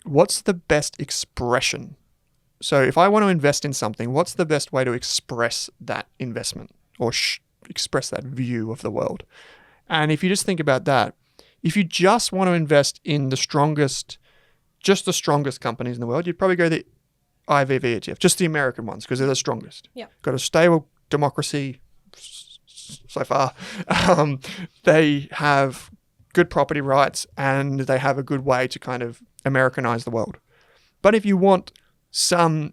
what's the best expression? So if I want to invest in something, what's the best way to express that investment or express that view of the world? And if you just think about that, if you just want to invest in the strongest companies in the world, you'd probably go the Ivv Etf, just the American ones, because they're the strongest. Yeah. Got a stable democracy so far. They have good property rights and they have a good way to kind of Americanize the world. But if you want some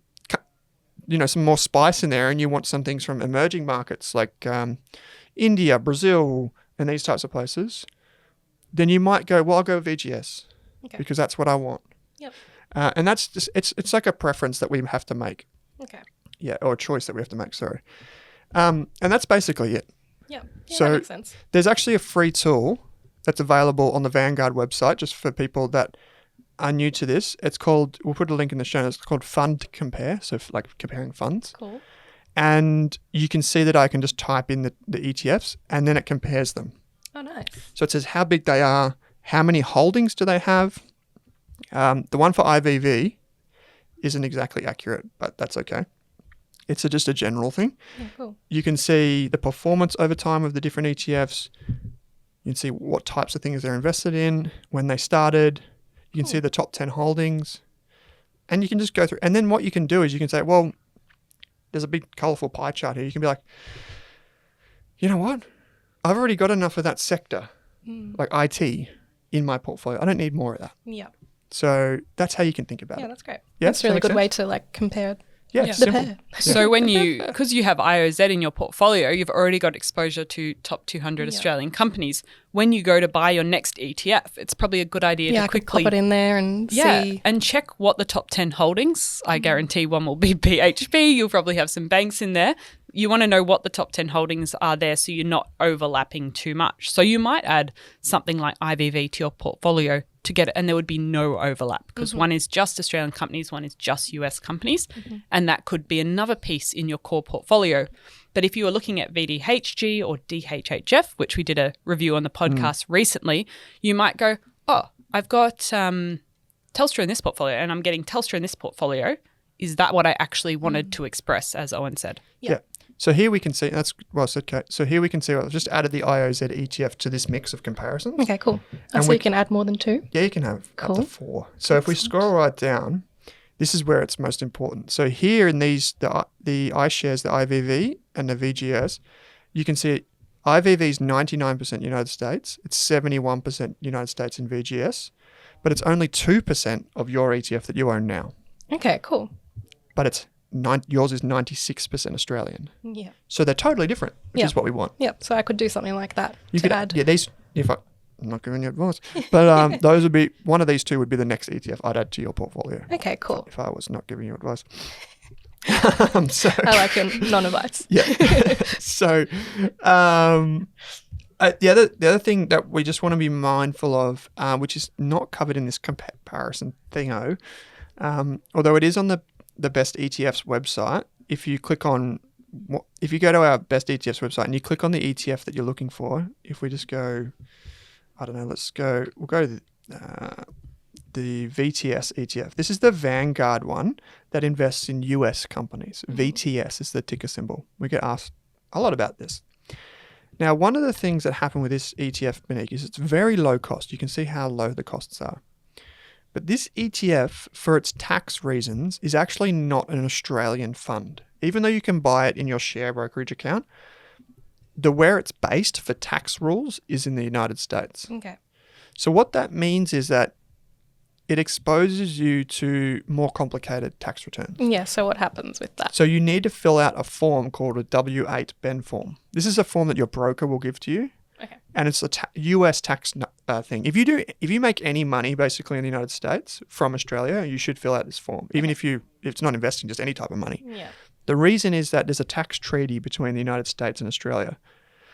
more spice in there and you want some things from emerging markets like India, Brazil, and these types of places, then you might go, well, I'll go VGS because that's what I want. Yep. And that's just, it's like a preference that we have to make. Okay. Yeah, or a choice that we have to make, sorry. And that's basically it. Yeah. So that makes sense. there's actually a free tool that's available on the Vanguard website just for people that are new to this. It's called, we'll put a link in the show notes, it's called Fund Compare, so like comparing funds. Cool. And you can see that I can just type in the ETFs and then it compares them. Oh, nice. So it says how big they are, how many holdings do they have. The one for Ivv isn't exactly accurate, but that's okay. It's just a general thing. Yeah, cool. You can see the performance over time of the different ETFs. You can see what types of things they're invested in, when they started. You can see the top 10 holdings. And you can just go through. And then what you can do is you can say, well, there's a big colourful pie chart here. You can be like, you know what? I've already got enough of that sector, like IT, in my portfolio. I don't need more of that. Yeah. So that's how you can think about Yeah, it. that's great. Yeah, That's a really makes good sense? way to like compare Yeah, Yeah. the simple. pair. So because you have IOZ in your portfolio, you've already got exposure to top 200 Australian companies. When you go to buy your next ETF, it's probably a good idea Yeah, to I could quickly pop it in there and see. and check what the top 10 holdings. I guarantee one will be BHP. You'll probably have some banks in there. You want to know what the top 10 holdings are there so you're not overlapping too much. So you might add something like IVV to your portfolio to get it, and there would be no overlap because one is just Australian companies, one is just US companies, and that could be another piece in your core portfolio. But if you were looking at VDHG or DHHF, which we did a review on the podcast recently, you might go, oh, I've got Telstra in this portfolio and I'm getting Telstra in this portfolio. Is that what I actually wanted to express, as Owen said? Yeah. So here we can see, that's well said, Kate. So here we can see, I've just added the IOZ ETF to this mix of comparisons. Okay, cool. And So we you can add more than 2? Yeah, you can have up Cool. to 4. So if we scroll right down, this is where it's most important. So here in these, the iShares, the IVV and the VGS, you can see IVV is 99% United States. It's 71% United States in VGS, but it's only 2% of your ETF that you own now. Okay, cool. But it's yours is 96% Australian. Yeah. So they're totally different, which Yeah. is what we want. Yep. So I could do something like that You to could add. yeah, these. I'm not giving you advice, but those would be one of these two would be the next ETF I'd add to your portfolio. Okay, cool. If I was not giving you advice. I like your non-advice. Yeah. So the other thing that we just want to be mindful of, which is not covered in this comparison thingo, although it is on the Best ETFs website. If you go to our Best ETFs website and you click on the ETF that you're looking for, if we just go, I don't know, we'll go to the Vts Etf. This is the Vanguard one that invests in US companies. VTS is the ticker symbol. We get asked a lot about this. Now, one of the things that happened with this ETF, Monique, is it's very low cost. You can see how low the costs are. But this ETF, for its tax reasons, is actually not an Australian fund. Even though you can buy it in your share brokerage account, where it's based for tax rules is in the United States. Okay. So what that means is that it exposes you to more complicated tax returns. Yeah, so what happens with that? So you need to fill out a form called a W-8 Ben form. This is a form that your broker will give to you. Okay. and it's a US tax thing. If you make any money basically in the United States from Australia, you should fill out this form, even if it's not investing, just any type of money. Yeah. The reason is that there's a tax treaty between the United States and Australia.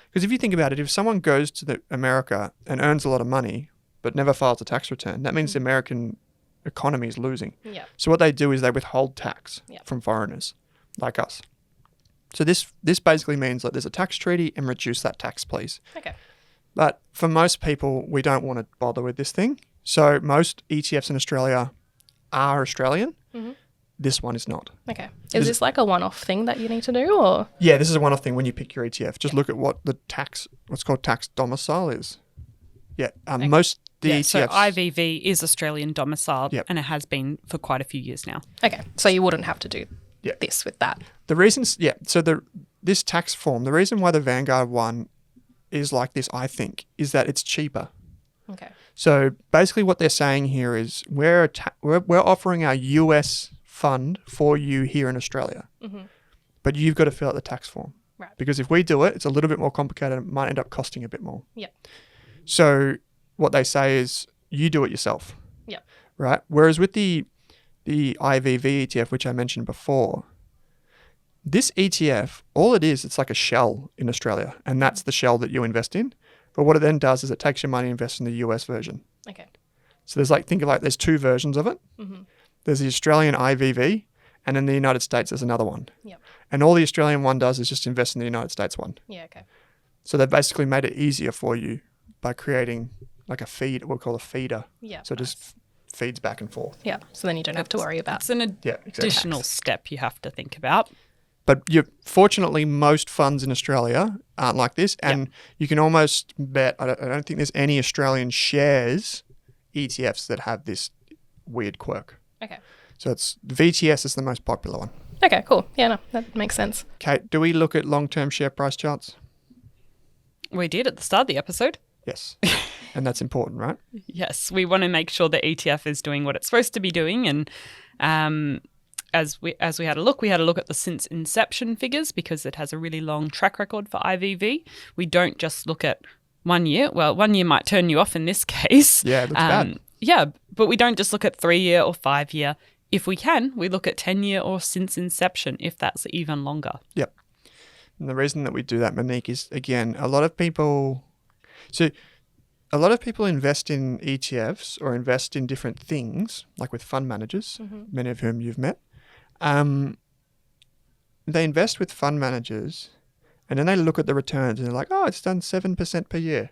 Because if you think about it, if someone goes to America and earns a lot of money but never files a tax return, that means the American economy is losing. Yeah. So what they do is they withhold tax from foreigners like us. So this basically means that there's a tax treaty and reduce that tax, please. Okay. But for most people, we don't want to bother with this thing. So most ETFs in Australia are Australian. Mm-hmm. This one is not. Okay. Is this like a one-off thing that you need to do, or? Yeah, this is a one-off thing when you pick your ETF. Just look at what what's called tax domicile is. Yeah, most ETFs. So Ivv is Australian domiciled, Yep. and it has been for quite a few years now. Okay. So you wouldn't have to do this with that. The reasons, so this tax form, the reason why the Vanguard one is like this, I think, is that it's cheaper. Okay. So basically what they're saying here is we're offering our US fund for you here in Australia, but you've got to fill out the tax form. Right. Because if we do it, it's a little bit more complicated and it might end up costing a bit more. Yeah. So what they say is you do it yourself. Yeah. Right? Whereas with the Ivv ETF, which I mentioned before, this ETF, all it is, it's like a shell in Australia, and that's the shell that you invest in. But what it then does is it takes your money and invests in the US version. Okay. So there's two versions of it. Mm-hmm. There's the Australian Ivv, and in the United States, there's another one. Yep. And all the Australian one does is just invest in the United States one. Yeah. Okay. So they've basically made it easier for you by creating like a feed, what we call a feeder. Yeah. So it just feeds back and forth. Yeah. So then you don't have to worry about. It's an exactly. additional step you have to think about. But fortunately, most funds in Australia aren't like this. And you can almost bet, I don't think there's any Australian shares ETFs that have this weird quirk. Okay. So it's VTS is the most popular one. Okay. Cool. Yeah. No, that makes sense. Kate, do we look at long-term share price charts? We did at the start of the episode. Yes. And that's important, right? Yes, we want to make sure the ETF is doing what it's supposed to be doing. And as we had a look at the since inception figures because it has a really long track record for Ivv. We don't just look at 1 year. Well, 1 year might turn you off in this case. Yeah, it looks bad. Yeah, but we don't just look at 3 year or 5 year. If we can, we look at 10 year or since inception, if that's even longer. Yep. And the reason that we do that, Monique, is, again, a lot of people invest in ETFs or invest in different things, like with fund managers, many of whom you've met. They invest with fund managers and then they look at the returns and they're like, oh, it's done 7% per year,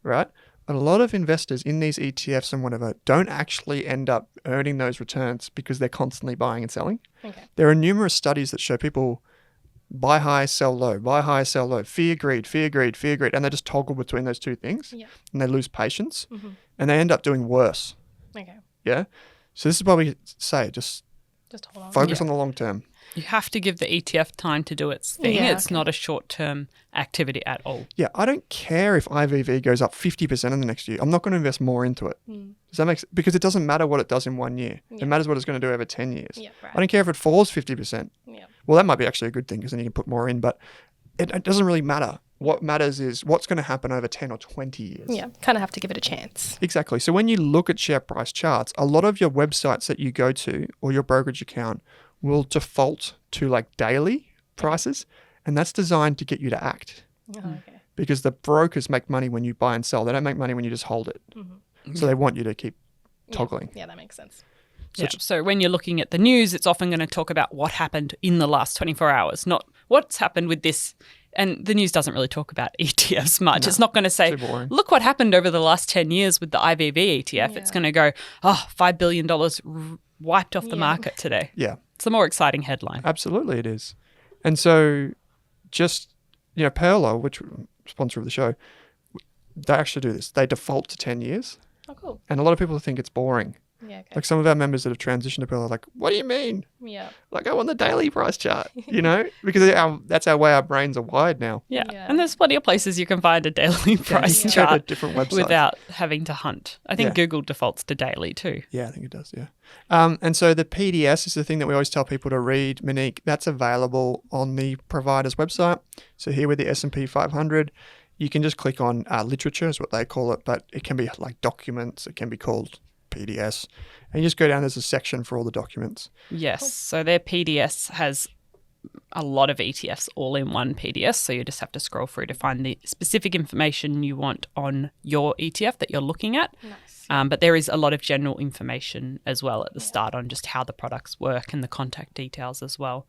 right? But a lot of investors in these ETFs and whatever don't actually end up earning those returns because they're constantly buying and selling. Okay. There are numerous studies that show people buy high, sell low, buy high, sell low, fear, greed, and they just toggle between those two things and they lose patience and they end up doing worse. Okay. Yeah? So this is why we say just hold on. focus on the long term. You have to give the ETF time to do its thing. Yeah, It's not a short-term activity at all. Yeah, I don't care if Ivv goes up 50% in the next year. I'm not going to invest more into it. Does that make sense? Because it doesn't matter what it does in 1 year. It matters what it's going to do over 10 years. Yeah, right. I don't care if it falls 50%. Yeah. Well, that might be actually a good thing because then you can put more in, but it doesn't really matter. What matters is what's going to happen over 10 or 20 years. Yeah. Kind of have to give it a chance. Exactly. So when you look at share price charts, a lot of your websites that you go to or your brokerage account will default to like daily prices, and that's designed to get you to act. Oh, okay. Because the brokers make money when you buy and sell. They don't make money when you just hold it. So they want you to keep toggling. Yeah, that makes sense. So when you're looking at the news, it's often going to talk about what happened in the last 24 hours, not what's happened with this. And the news doesn't really talk about ETFs much. No, it's not going to say, too boring. look what happened over the last 10 years with the Ivv ETF. It's going to go, $5 billion wiped off the market today. Yeah. It's a more exciting headline. Absolutely it is. And so just, Perla, which sponsor of the show, they actually do this. They default to 10 years. Oh, cool. And a lot of people think it's boring. Yeah, okay. Like some of our members that have transitioned to Perla are like, what do you mean? Yeah. Like I want the daily price chart, because that's our way our brains are wired now. Yeah. Yeah. And there's plenty of places you can find a daily price You can go to chart different websites. without having to hunt. I think Yeah. Google defaults to daily too. Yeah, I think it does, yeah. And so the PDS is the thing that we always tell people to read, Monique. That's available on the provider's website. So here with the S&P 500, you can just click on literature is what they call it, but it can be like documents. It can be called PDS. And you just go down, there's a section for all the documents. Yes. So their PDS has a lot of ETFs all in one PDS. So you just have to scroll through to find the specific information you want on your ETF that you're looking at. Nice. But there is a lot of general information as well at the start on just how the products work and the contact details as well.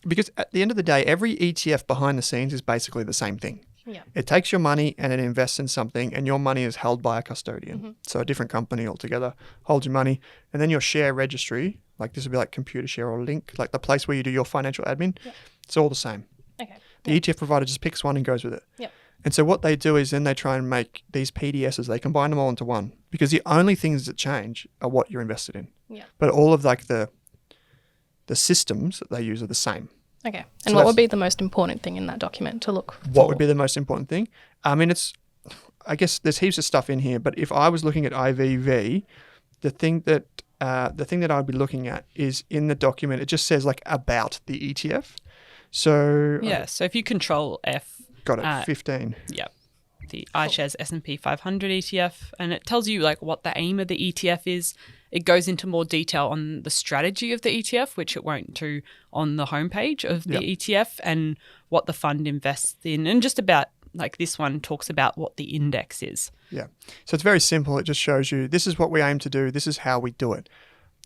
Because at the end of the day, every ETF behind the scenes is basically the same thing. Yeah. It takes your money and it invests in something, and your money is held by a custodian. So a different company altogether holds your money. And then your share registry, like this would be like Computer Share or Link, like the place where you do your financial admin, it's all the same. Okay. The ETF provider just picks one and goes with it. Yep. And so what they do is then they try and make these PDSs, they combine them all into one, because the only things that change are what you're invested in. Yeah. But all of like the systems that they use are the same. Okay. So And what that's- would be the most important thing in that document to look for? What would be the most important thing? I mean, I guess there's heaps of stuff in here, but if I was looking at IVV, the thing that I'd be looking at is in the document, it just says like about the ETF. So Yeah. So if you control F, got it, 15. the iShares S&P 500 ETF, and it tells you like what the aim of the ETF is. It goes into more detail on the strategy of the ETF, which it won't do on the homepage of the ETF, and what the fund invests in, and just about like this one talks about what the index is. Yeah. So it's very simple. It just shows you this is what we aim to do. This is how we do it.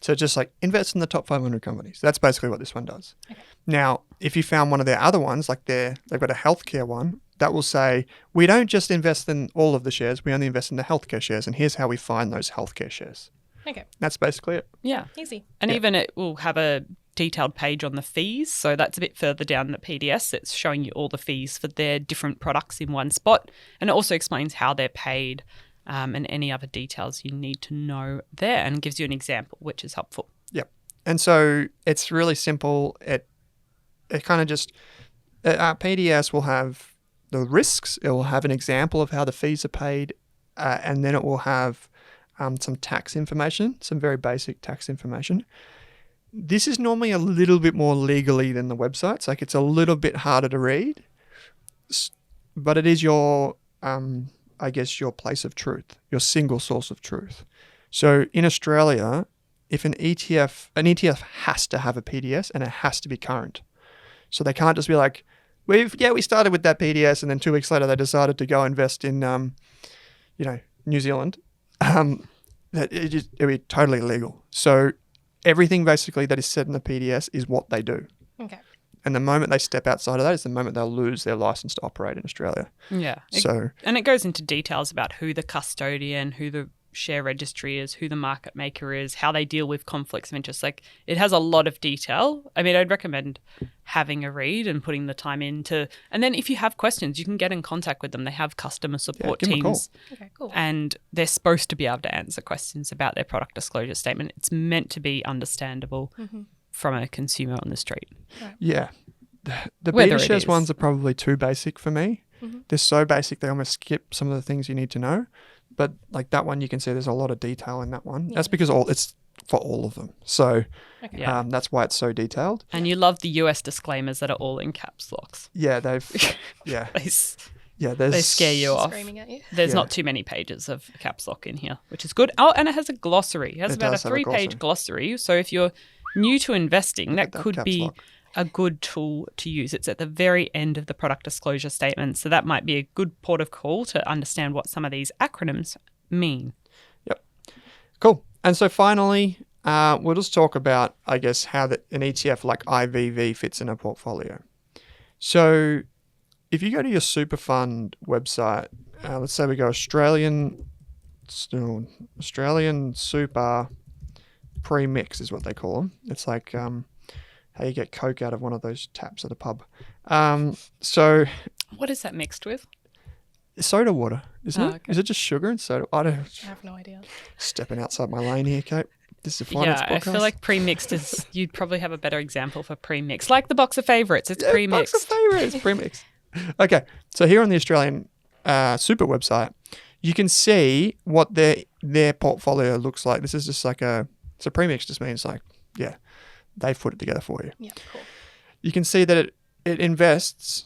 So just like invest in the top 500 companies. That's basically what this one does. Okay. Now, if you found one of their other ones, like they've got a healthcare one, that will say, we don't just invest in all of the shares, we only invest in the healthcare shares, and here's how we find those healthcare shares. Okay. That's basically it. Yeah. Easy. And Yeah. even it will have a detailed page on the fees. So that's a bit further down the PDS. It's showing you all the fees for their different products in one spot. And it also explains how they're paid and any other details you need to know there, and gives you an example, which is helpful. Yep. And so it's really simple. It kind of just, our PDS will have the risks. It will have an example of how the fees are paid. And then it will have some tax information, some very basic tax information. This is normally a little bit more legally than the websites. Like it's a little bit harder to read, but it is your, I guess, your place of truth, your single source of truth. So in Australia, if an ETF has to have a PDS and it has to be current. So they can't just be like, we started with that PDS and then 2 weeks later they decided to go invest in, New Zealand. That it'd be totally illegal. So everything basically that is said in the PDS is what they do. Okay. And the moment they step outside of that is the moment they'll lose their license to operate in Australia. Yeah. And it goes into details about who the custodian, who the share registry is, who the market maker is, how they deal with conflicts of interest. Like it has a lot of detail. I mean, I'd recommend having a read and putting the time into, and then if you have questions, you can get in contact with them. They have customer support give them a call. teams. Okay, cool. And they're supposed to be able to answer questions about their product disclosure statement. It's meant to be understandable from a consumer on the street. Yeah. The Whether beta it shares is. ones are probably too basic for me. They're so basic they almost skip some of the things you need to know. But like that one, you can see there's a lot of detail in that one. Yeah. That's because it's for all of them. So Okay. Yeah. that's why it's so detailed. And you love the US disclaimers that are all in caps locks. Yeah, they there's They scare you off. Screaming at you. There's Yeah. not too many pages of caps lock in here, which is good. Oh, and it has a glossary. It has It about a does have a 3-page glossary. So if you're new to investing, that that could caps be lock. a good tool to use. It's at the very end of the product disclosure statement. So that might be a good port of call to understand what some of these acronyms mean. Cool. And so finally, we'll just talk about, I guess, how an ETF like IVV fits in a portfolio. So if you go to your super fund website, let's say we go Australian super pre-mix is what they call them. It's like how you get Coke out of one of those taps at a pub. So What is that mixed with? soda water, isn't Oh, it? okay. Is it just sugar and soda? I don't. I have no idea. Stepping outside my lane here, Kate. This is a finance Yeah, podcast. I feel like pre-mixed is, you'd probably have a better example for pre-mixed. Like the box of favourites, it's Box of pre-mixed. favourites, pre-mix. Okay, so here on the Australian super website, you can see what their portfolio looks like. This is just like so pre-mix just means like, yeah, they've put it together for you. Yeah, cool. You can see that it invests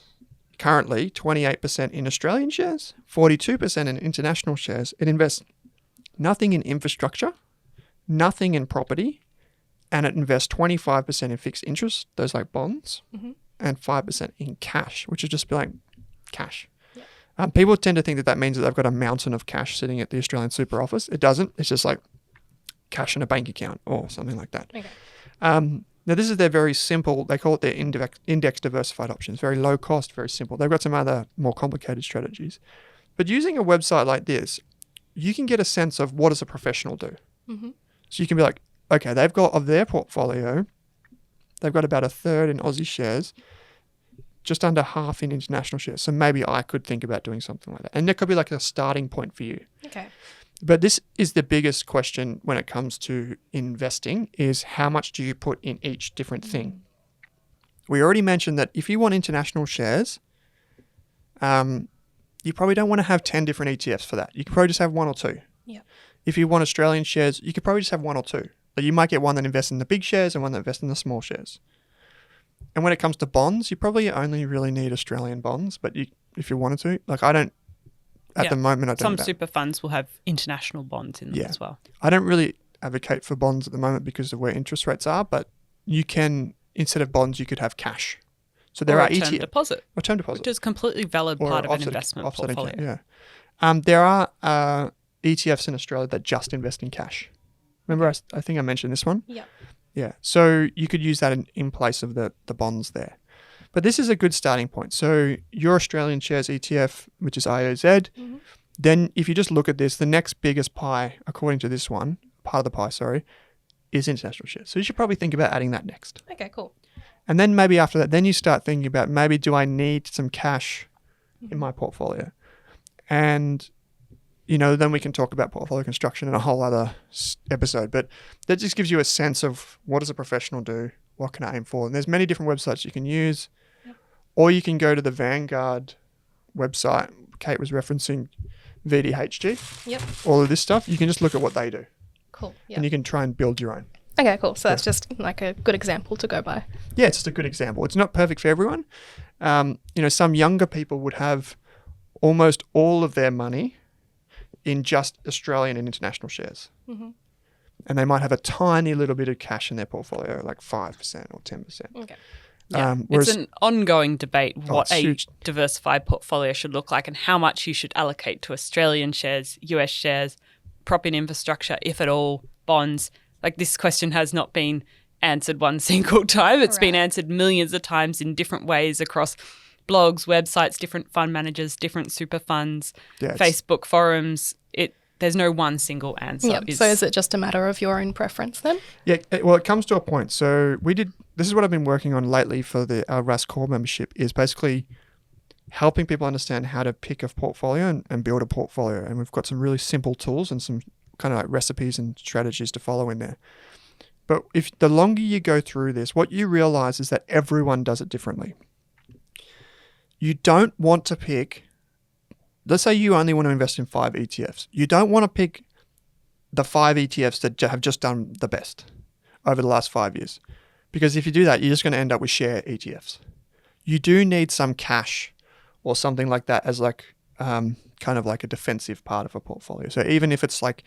currently 28% in Australian shares, 42% in international shares. It invests nothing in infrastructure, nothing in property, and it invests 25% in fixed interest, those like bonds, and 5% in cash, which is just like cash. People tend to think that means that they've got a mountain of cash sitting at the Australian Super Office. It doesn't. It's just like cash in a bank account or something like that. Okay. Now, this is their very simple, they call it their index diversified options. Very low cost, very simple. They've got some other more complicated strategies. But using a website like this, you can get a sense of what does a professional do. So you can be like, okay, they've got of their portfolio, they've got about a third in Aussie shares, just under half in international shares. So maybe I could think about doing something like that. And that could be like a starting point for you. Okay. But this is the biggest question when it comes to investing is how much do you put in each different thing? We already mentioned that if you want international shares, you probably don't want to have 10 different ETFs for that. You could probably just have one or two. Yeah. If you want Australian shares, you could probably just have one or two. But you might get one that invests in the big shares and one that invests in the small shares. And when it comes to bonds, you probably only really need Australian bonds. But if you wanted to, like I don't, at the moment, I don't. Some super funds will have international bonds in them as well. I don't really advocate for bonds at the moment because of where interest rates are. But you can, instead of bonds, you could have cash. So there are term deposit. Or term deposit. Which is a completely valid part of an investment portfolio. Yeah. There are ETFs in Australia that just invest in cash. Remember, I think I mentioned this one? Yeah. Yeah. So you could use that in place of the bonds there. But this is a good starting point. So your Australian shares ETF, which is IOZ, then if you just look at this, the next biggest pie, according to this one, part of the pie, sorry, is international shares. So you should probably think about adding that next. Okay, cool. And then maybe after that, then you start thinking about maybe do I need some cash in my portfolio? And, then we can talk about portfolio construction in a whole other episode. But that just gives you a sense of what does a professional do? What can I aim for? And there's many different websites you can use. Yep. Or you can go to the Vanguard website. Kate was referencing VDHG. Yep. All of this stuff. You can just look at what they do. Cool. Yep. And you can try and build your own. Okay, cool. So that's just like a good example to go by. Yeah, it's just a good example. It's not perfect for everyone. Some younger people would have almost all of their money in just Australian and international shares. And they might have a tiny little bit of cash in their portfolio, like 5% or 10%. Okay. Yeah. It's an ongoing debate what a diversified portfolio should look like and how much you should allocate to Australian shares, US shares, property and infrastructure, if at all, bonds. Like this question has not been answered one single time. It's been answered millions of times in different ways across blogs, websites, different fund managers, different super funds, Facebook forums. There's no one single answer. Yep. So is it just a matter of your own preference then? Yeah. Well, it comes to a point. So this is what I've been working on lately for our Rask Core membership is basically helping people understand how to pick a portfolio and build a portfolio. And we've got some really simple tools and some kind of like recipes and strategies to follow in there. But if the longer you go through this, what you realize is that everyone does it differently. You don't want to pick, let's say you only want to invest in 5 ETFs. You don't want to pick the 5 ETFs that have just done the best over the last 5 years. Because if you do that, you're just going to end up with share ETFs. You do need some cash or something like that as like kind of like a defensive part of a portfolio. So even if it's like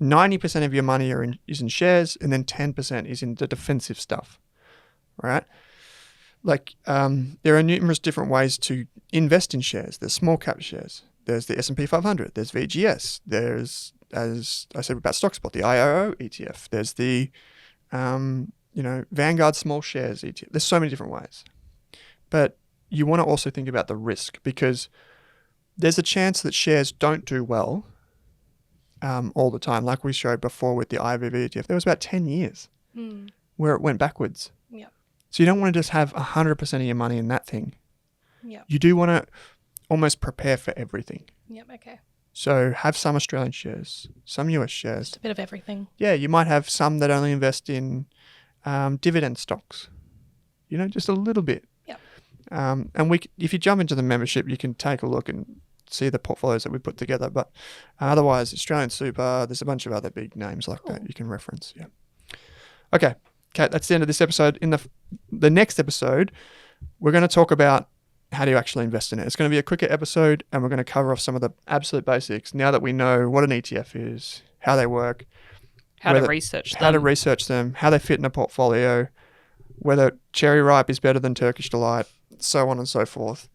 90% of your money is in shares and then 10% is in the defensive stuff, right? Like there are numerous different ways to invest in shares. There's small cap shares. There's the S&P 500. There's VGS. There's, as I said about StockSpot, the IOO ETF. There's the, Vanguard small shares ETF. There's so many different ways. But you want to also think about the risk because there's a chance that shares don't do well all the time. Like we showed before with the Ivv Etf, there was about 10 years where it went backwards. Yeah. So you don't want to just have 100% of your money in that thing. Yeah. You do want to almost prepare for everything. Yep. Okay. So have some Australian shares, some US shares. Just a bit of everything. Yeah, you might have some that only invest in dividend stocks. Just a little bit. Yep. And if you jump into the membership, you can take a look and see the portfolios that we put together. But otherwise, Australian Super, there's a bunch of other big names like that you can reference. Yeah. Okay, that's the end of this episode. In the next episode, we're going to talk about how do you actually invest in it. It's going to be a quicker episode, and we're going to cover off some of the absolute basics now that we know what an ETF is, how they work, How to research them, how they fit in a portfolio, whether cherry ripe is better than Turkish delight, so on and so forth.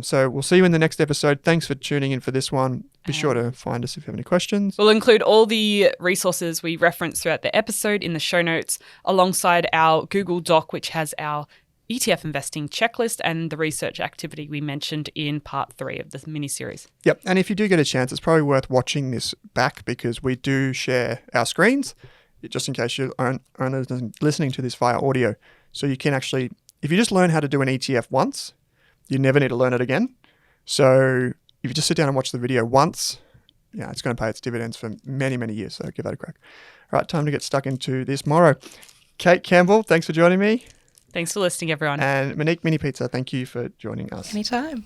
So we'll see you in the next episode. Thanks for tuning in for this one. Be sure to find us if you have any questions. We'll include all the resources we reference throughout the episode in the show notes, alongside our Google Doc, which has our ETF investing checklist and the research activity we mentioned in part 3 of this mini-series. Yep. And if you do get a chance, it's probably worth watching this back because we do share our screens, just in case you're only listening to this via audio. So you can actually, if you just learn how to do an ETF once, you never need to learn it again. So if you just sit down and watch the video once, it's going to pay its dividends for many, many years. So give that a crack. All right, time to get stuck into this Morrow. Kate Campbell, thanks for joining me. Thanks for listening, everyone. And Monique Mini Pizza, thank you for joining us. Anytime.